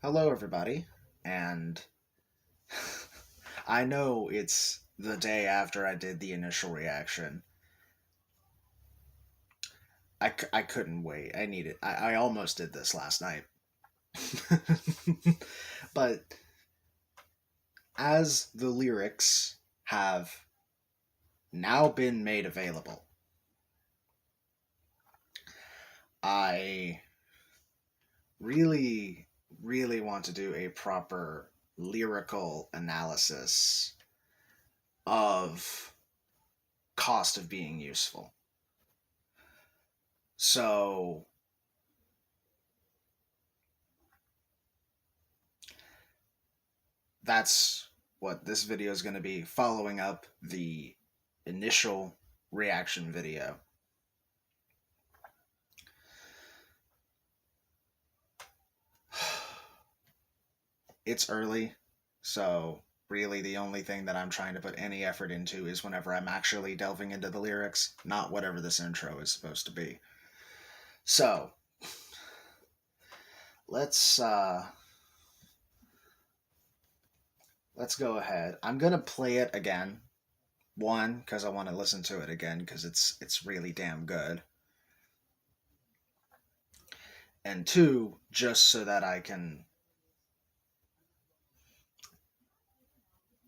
Hello, everybody, and I know it's the day after I did the initial reaction. I couldn't wait. I almost did this last night. But as the lyrics have now been made available, I really, really want to do a proper lyrical analysis of cost of being useful. So that's what this video is going to be, following up the initial reaction video. It's early, so really the only thing that I'm trying to put any effort into is whenever I'm actually delving into the lyrics, not whatever this intro is supposed to be. So let's go ahead. I'm gonna play it again. One, because I want to listen to it again because it's really damn good. And two, just so that I can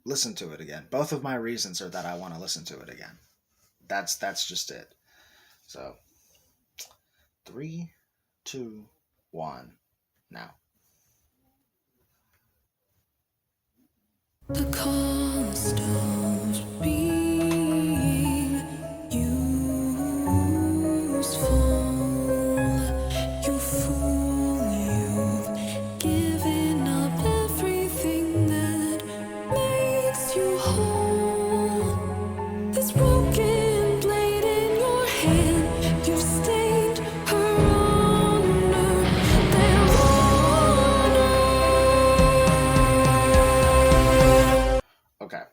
listen to it again. Both of my reasons are that I want to listen to it again. That's just it. So 3, 2, 1, now. The cost of being useful. You fool, you've given up everything that makes you whole. This broken blade in your hand, you've stained her honor, their honor. Okay.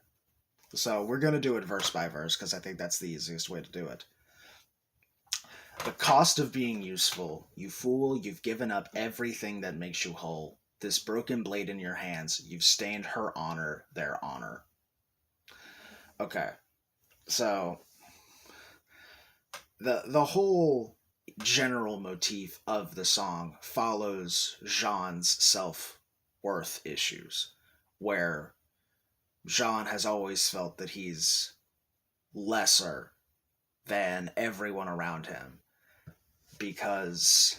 So we're going to do it verse by verse because I think that's the easiest way to do it. The cost of being useful. You fool, you've given up everything that makes you whole. This broken blade in your hands, you've stained her honor, their honor. Okay. So the whole general motif of the song follows Jean's self-worth issues, where Jean has always felt that he's lesser than everyone around him because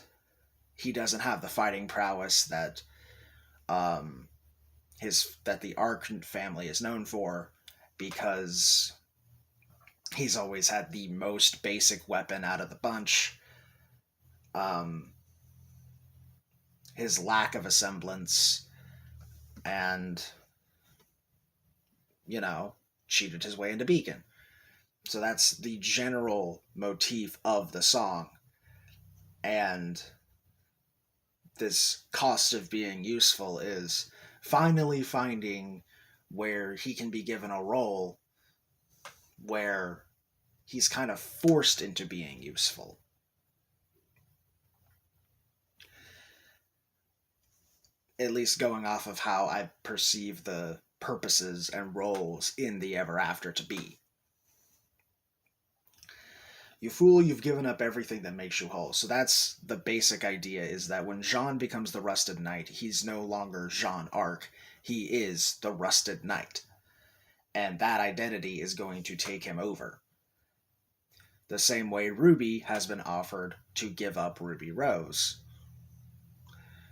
he doesn't have the fighting prowess that that the Ark family is known for, because he's always had the most basic weapon out of the bunch. His lack of a semblance, and cheated his way into Beacon. So that's the general motif of the song. And this cost of being useful is finally finding where he can be given a role where he's kind of forced into being useful. At least going off of how I perceive the purposes and roles in the Ever After to be. You fool, you've given up everything that makes you whole. So that's the basic idea, is that when Jean becomes the Rusted Knight, he's no longer Jean Arc. He is the Rusted Knight. And that identity is going to take him over. The same way Ruby has been offered to give up Ruby Rose.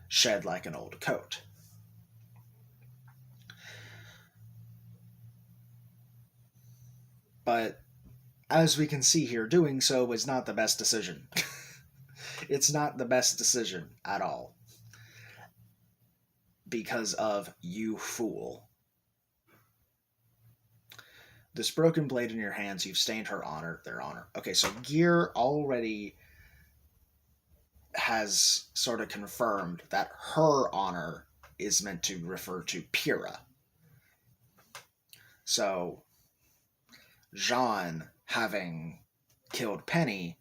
Shed like an old coat. But as we can see here, doing so is not the best decision. It's not the best decision at all. Because of you fool. This broken blade in your hands, you've stained her honor, their honor. Okay, so Gear already has sort of confirmed that her honor is meant to refer to Pyrrha. So Jean having killed Penny,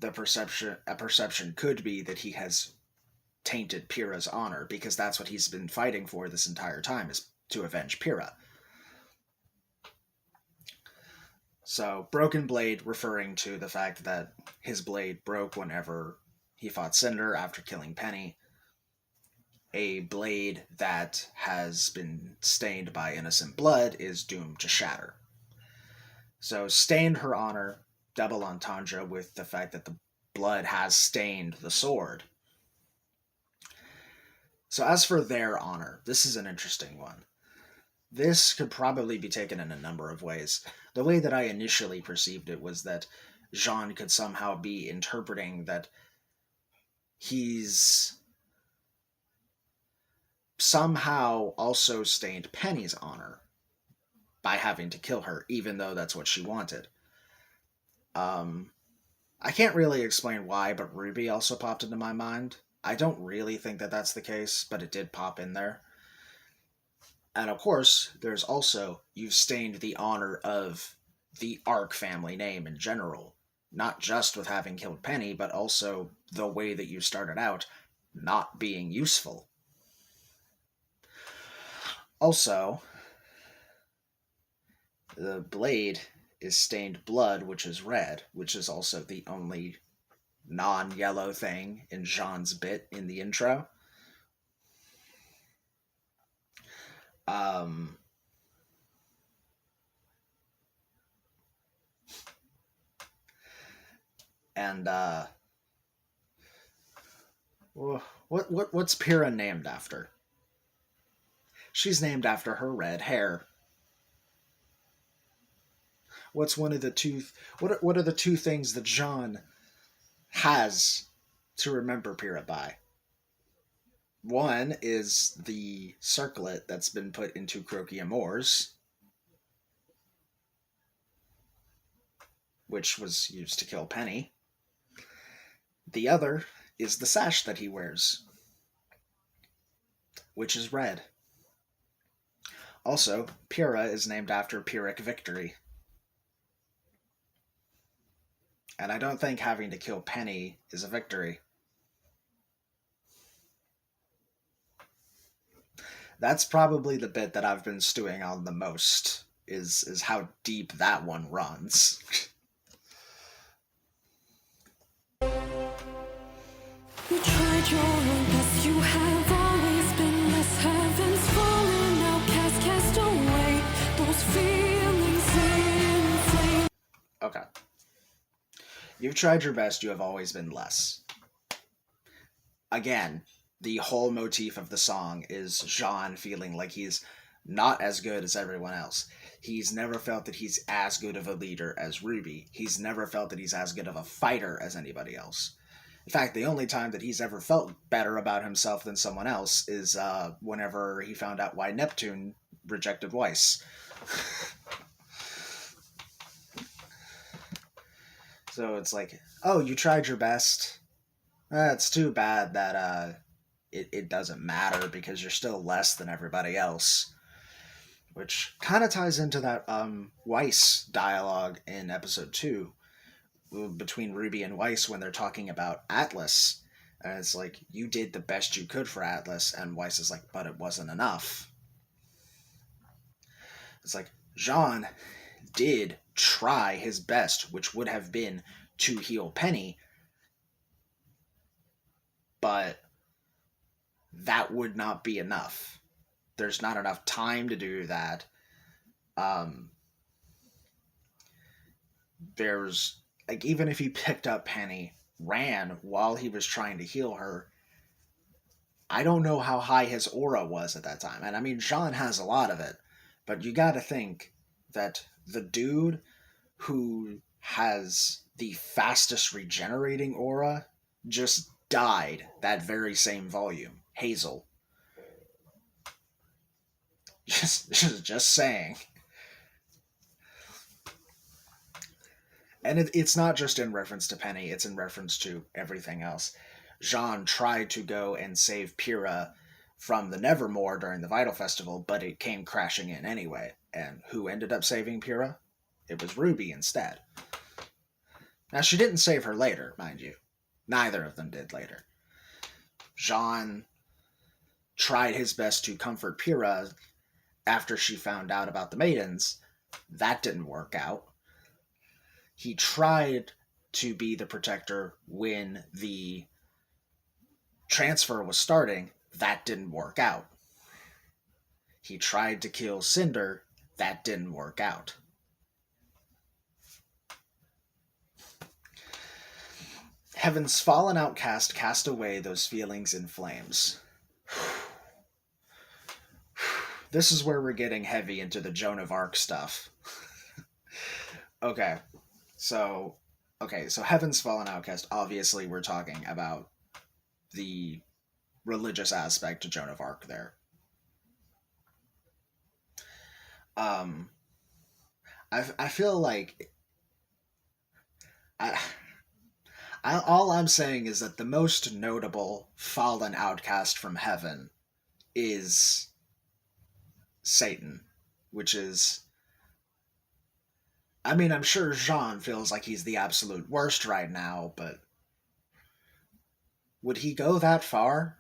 a perception could be that he has tainted Pyrrha's honor, because that's what he's been fighting for this entire time, is to avenge Pyrrha. So, broken blade referring to the fact that his blade broke whenever he fought Cinder after killing Penny. A blade that has been stained by innocent blood is doomed to shatter. So, stained her honor, double entendre with the fact that the blood has stained the sword. So, as for their honor, this is an interesting one. This could probably be taken in a number of ways. The way that I initially perceived it was that Jean could somehow be interpreting that he's somehow also stained Penny's honor by having to kill her, even though that's what she wanted. I can't really explain why, but RWBY also popped into my mind. I don't really think that that's the case, but it did pop in there. And of course, there's also, you've stained the honor of the Arc family name in general. Not just with having killed Penny, but also the way that you started out, not being useful. Also, the blade is stained blood, which is red, which is also the only non-yellow thing in Jean's bit in the intro. And what's Pyrrha named after? She's named after her red hair. What's one of the two? What are the two things that Jean has to remember Pyrrha by? One is the circlet that's been put into Croaky Amores, which was used to kill Penny. The other is the sash that he wears, which is red. Also, Pyrrha is named after Pyrrhic victory. And I don't think having to kill Penny is a victory. That's probably the bit that I've been stewing on the most, is how deep that one runs. You tried your best, you have always been less. Heaven's fallen, outcast, cast away those feelings in flame. Okay. You've tried your best, you have always been less. Again, the whole motif of the song is Jean feeling like he's not as good as everyone else. He's never felt that he's as good of a leader as RWBY. He's never felt that he's as good of a fighter as anybody else. In fact, the only time that he's ever felt better about himself than someone else is whenever he found out why Neptune rejected Weiss. So it's like, oh, you tried your best. It's too bad that it doesn't matter because you're still less than everybody else. Which kind of ties into that Weiss dialogue in episode 2 between RWBY and Weiss when they're talking about Atlas. And it's like, you did the best you could for Atlas, and Weiss is like, but it wasn't enough. It's like, Jean did try his best, which would have been to heal Penny, but that would not be enough. There's not enough time to do that. There's, like, even if he picked up Penny, ran while he was trying to heal her, I don't know how high his aura was at that time. And I mean, Jean has a lot of it, but you gotta think that the dude who has the fastest regenerating aura just died that very same volume. Hazel. Just saying. And it's not just in reference to Penny, it's in reference to everything else. Jean tried to go and save Pyrrha from the Nevermore during the Vital Festival, but it came crashing in anyway. And who ended up saving Pyrrha? It was RWBY instead. Now, she didn't save her later, mind you. Neither of them did later. Jean tried his best to comfort Pyrrha after she found out about the maidens. That didn't work out. He tried to be the protector when the transfer was starting. That didn't work out. He tried to kill Cinder. That didn't work out. Heaven's fallen outcast cast away those feelings in flames. This is where we're getting heavy into the Joan of Arc stuff. Okay, so Heaven's fallen outcast, obviously we're talking about the religious aspect to Joan of Arc there. I feel like all I'm saying is that the most notable fallen outcast from heaven is Satan, which is, I mean, I'm sure Jean feels like he's the absolute worst right now, but would he go that far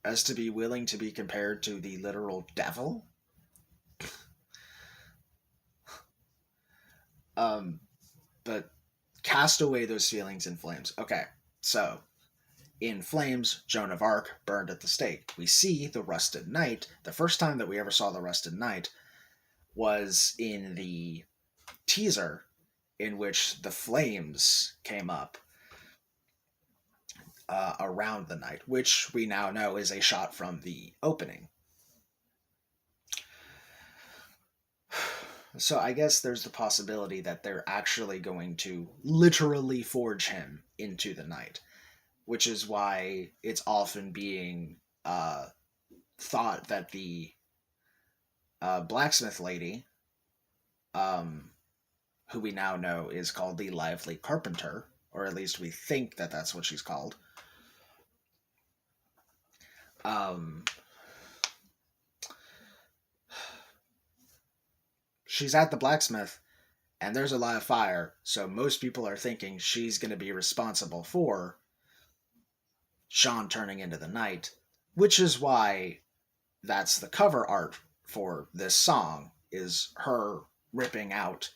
as to be willing to be compared to the literal devil? But cast away those feelings in flames. Okay, so in flames, Joan of Arc burned at the stake. We see the Rusted Knight. The first time that we ever saw the Rusted Knight was in the teaser, in which the flames came up around the knight, which we now know is a shot from the opening. So I guess there's the possibility that they're actually going to literally forge him into the night, which is why it's often being thought that the blacksmith lady, who we now know is called the Lively Carpenter, or at least we think that that's what she's called, she's at the blacksmith, and there's a lot of fire, so most people are thinking she's going to be responsible for Jean turning into the knight, which is why that's the cover art for this song, is her ripping out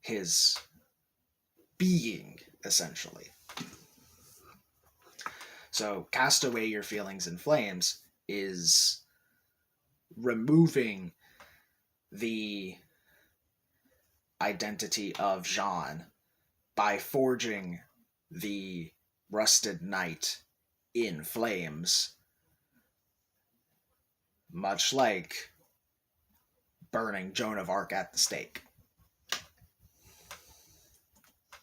his being, essentially. So, cast away your feelings in flames is removing the identity of Jean by forging the Rusted Knight in flames, much like burning Joan of Arc at the stake.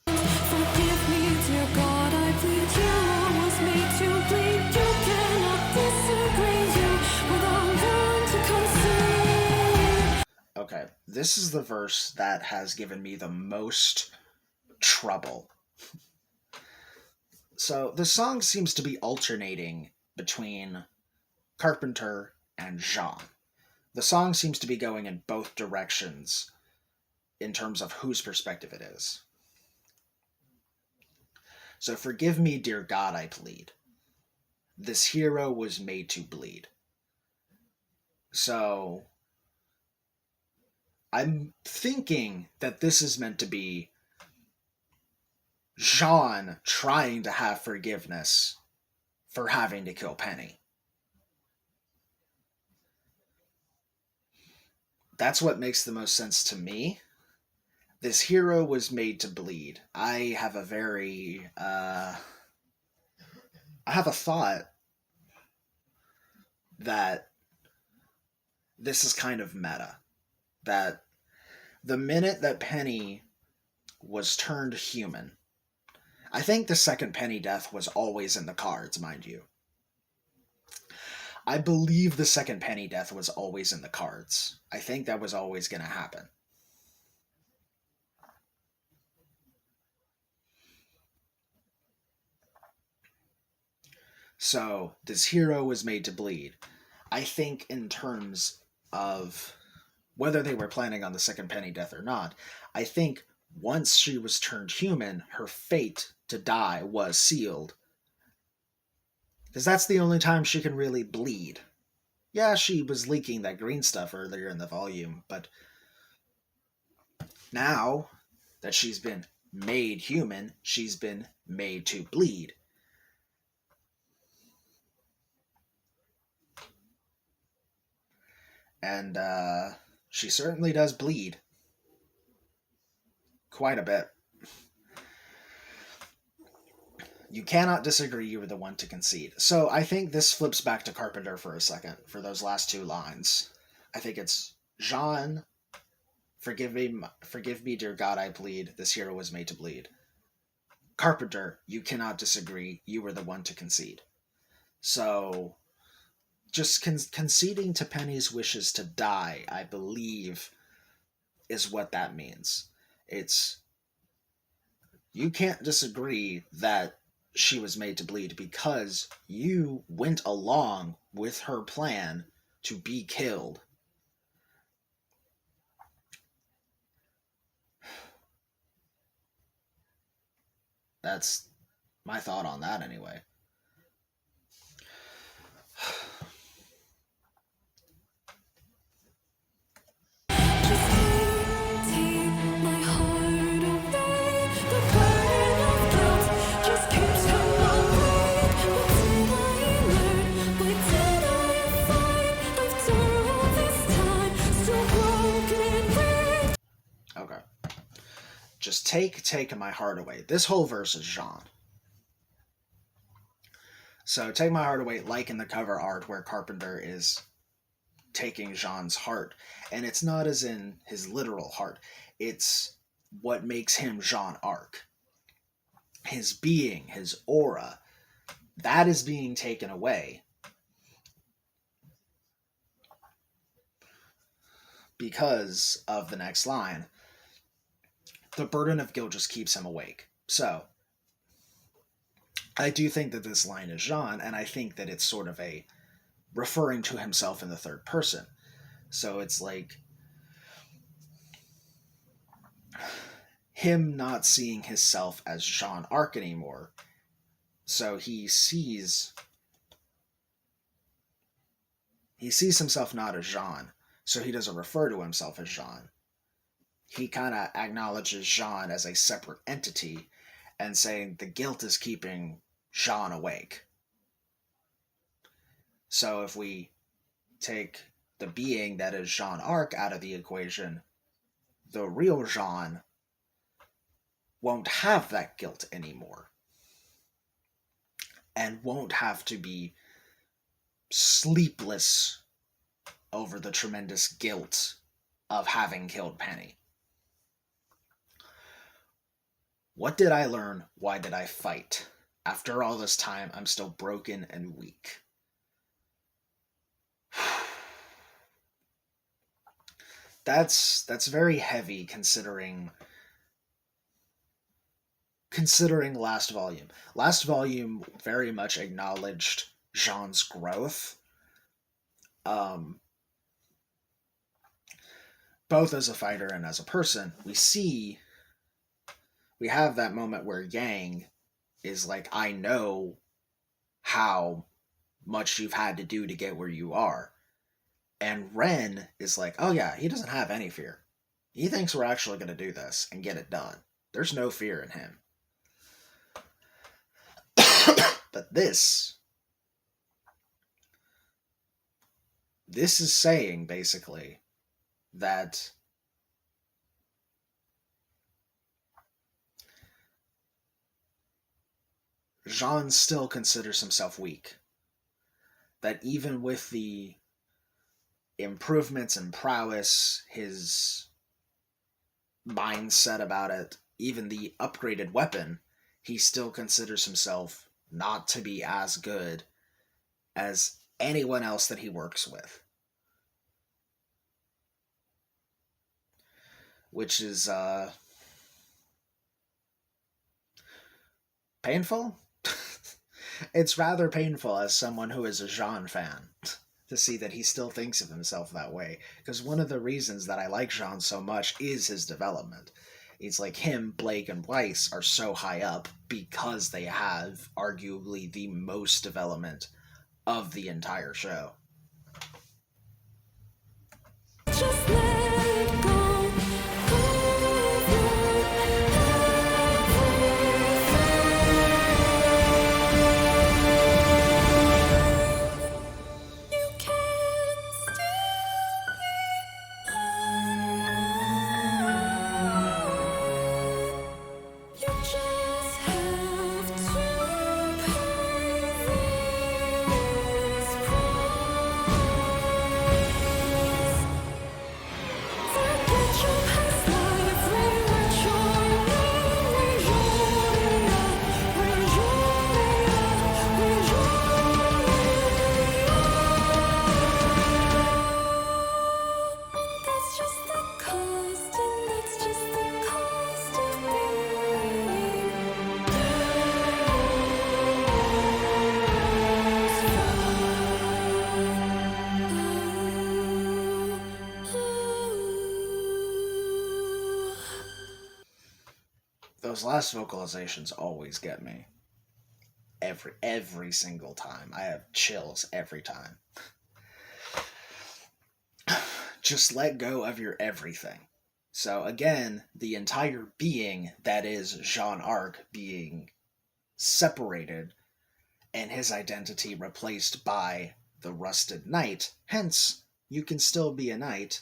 Forgive me, dear God, I plead you. I was made to bleed. You cannot disagree. You without one to concede. Okay, this is the verse that has given me the most trouble. So the song seems to be alternating between Carpenter and Jean. The song seems to be going in both directions in terms of whose perspective it is. So forgive me, dear God, I plead. This hero was made to bleed. So I'm thinking that this is meant to be Jean trying to have forgiveness for having to kill Penny. That's what makes the most sense to me. This hero was made to bleed. I have a thought that this is kind of meta. That the minute that Penny was turned human, I think the second Penny death was always in the cards, mind you. I believe the second Penny death was always in the cards. I think that was always going to happen. So, this hero was made to bleed. I think in terms of whether they were planning on the second Penny death or not, I think once she was turned human, her fate to die was sealed. Because that's the only time she can really bleed. Yeah, she was leaking that green stuff earlier in the volume, but now that she's been made human, she's been made to bleed. And she certainly does bleed quite a bit. You cannot disagree you were the one to concede. So I think this flips back to Carpenter for a second for those last two lines. I think it's Jean, forgive me, dear God, I plead. This hero was made to bleed. Carpenter, you cannot disagree. You were the one to concede. So just conceding to Penny's wishes to die, I believe, is what that means. It's you can't disagree that she was made to bleed because you went along with her plan to be killed. That's my thought on that anyway. Okay. Just take my heart away. This whole verse is Jean. So take my heart away, like in the cover art where Carpenter is taking Jean's heart. And it's not as in his literal heart. It's what makes him Jean Arc. His being, his aura, that is being taken away. Because of the next line. The burden of guilt just keeps him awake. So, I do think that this line is Jean, and I think that it's sort of a referring to himself in the third person. So it's like him not seeing himself as Jean Arc anymore. So he sees himself not as Jean, so he doesn't refer to himself as Jean. He kind of acknowledges Jean as a separate entity and saying the guilt is keeping Jean awake. So if we take the being that is Jean Arc out of the equation, the real Jean won't have that guilt anymore and won't have to be sleepless over the tremendous guilt of having killed Penny. What did I learn? Why did I fight? After all this time, I'm still broken and weak. That's very heavy considering last volume. Last volume very much acknowledged Jean's growth. Both as a fighter and as a person. We have that moment where Yang is like, I know how much you've had to do to get where you are. And Ren is like, oh yeah, he doesn't have any fear. He thinks we're actually going to do this and get it done. There's no fear in him. But this is saying, basically, that Jean still considers himself weak. That even with the improvements in prowess, his mindset about it, even the upgraded weapon, he still considers himself not to be as good as anyone else that he works with. Which is painful? It's rather painful as someone who is a Jean fan to see that he still thinks of himself that way. Because one of the reasons that I like Jean so much is his development. It's like him, Blake, and Weiss are so high up because they have arguably the most development of the entire show. Just let it go. You can still be mine. You just have to pay this price. Forget your past life, rewrite your name, That's just the cost, and that's just the cost of being. Those last vocalizations always get me. Every single time. I have chills every time. Just let go of your everything. So again, the entire being that is Jean Arc being separated and his identity replaced by the Rusted Knight. Hence, you can still be a knight.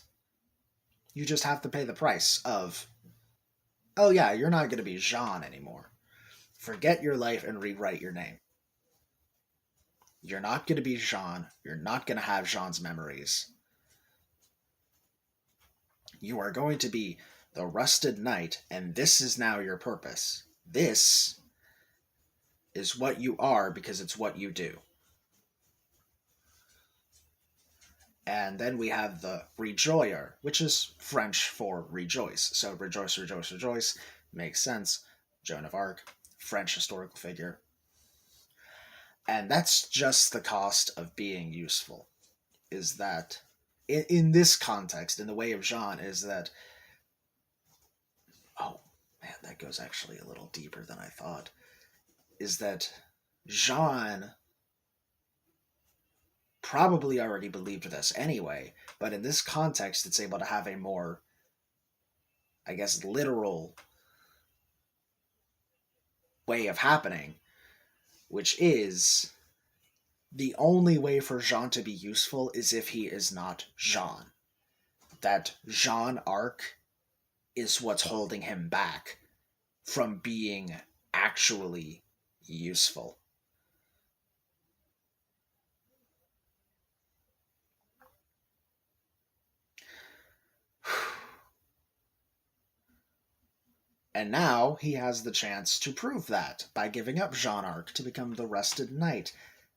You just have to pay the price of, oh yeah, you're not going to be Jean anymore. Forget your life and rewrite your name. You're not going to be Jean. You're not going to have Jean's memories. You are going to be the Rusted Knight, and this is now your purpose. This is what you are because it's what you do. And then we have the Rejoicer, which is French for rejoice. So rejoice, rejoice, rejoice makes sense. Joan of Arc, French historical figure. And that's just the cost of being useful, is that in this context, in the way of Jean, is that, oh man, that goes actually a little deeper than I thought, is that Jean probably already believed this anyway, but in this context, it's able to have a more, I guess, literal way of happening, which is the only way for Jean to be useful is if he is not Jean. That Jean Arc is what's holding him back from being actually useful. And now he has the chance to prove that by giving up Jean Arc to become the Rusted Knight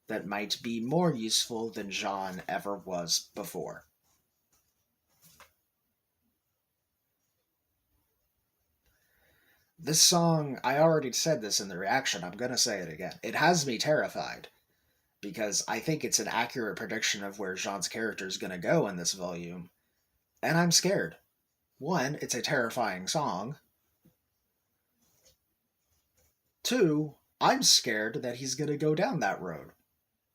that might be more useful than Jean ever was before. This song, I already said this in the reaction, I'm going to say it again. It has me terrified, because I think it's an accurate prediction of where Jean's character is going to go in this volume, and I'm scared. One, it's a terrifying song. Two, I'm scared that he's going to go down that road.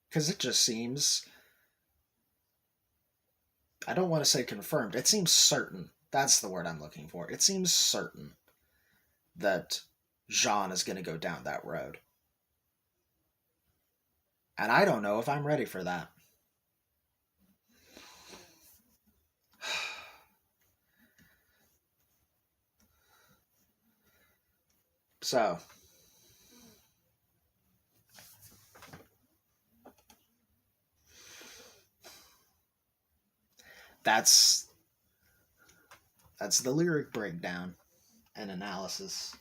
Because it just seems, I don't want to say confirmed, it seems certain. That's the word I'm looking for. It seems certain that Jean is going to go down that road. And I don't know if I'm ready for that. So, that's the lyric breakdown and analysis.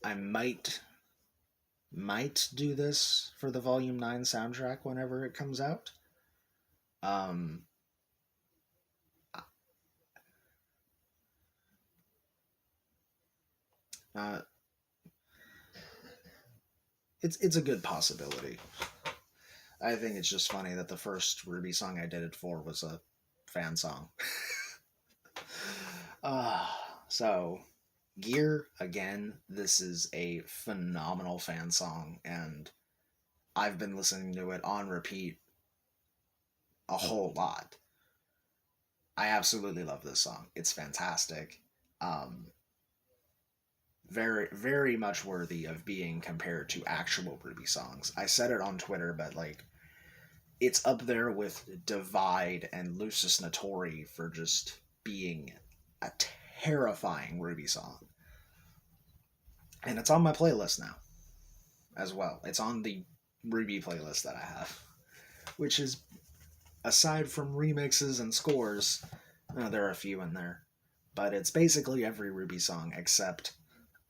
I might do this for the Volume 9 soundtrack whenever it comes out. It's a good possibility. I think it's just funny that the first RWBY song I did it for was a fan song. So, Gear, again, this is a phenomenal fan song, and I've been listening to it on repeat a whole lot. I absolutely love this song. It's fantastic. Um, very, very much worthy of being compared to actual RWBY songs. I said it on Twitter, but like, it's up there with Divide and Lucis Notori for just being a terrifying RWBY song. And it's on my playlist now as well. It's on the RWBY playlist that I have, which is, aside from remixes and scores, there are a few in there, but it's basically every RWBY song except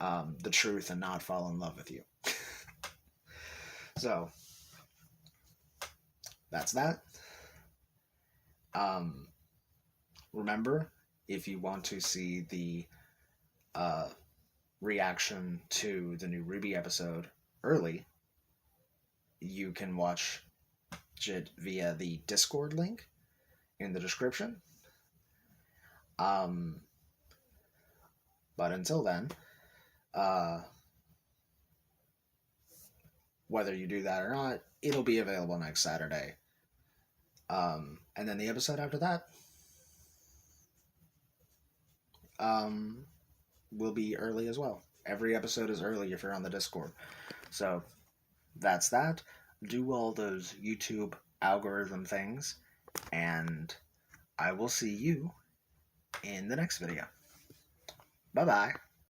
The Truth and Not Fall in Love with You. So that's that. Remember, if you want to see the reaction to the new RWBY episode early, you can watch it via the Discord link in the description. But until then, whether you do that or not, it'll be available next Saturday. And then the episode after that will be early as well. Every episode is early if you're on the Discord. So that's that. Do all those YouTube algorithm things, and I will see you in the next video. Bye bye.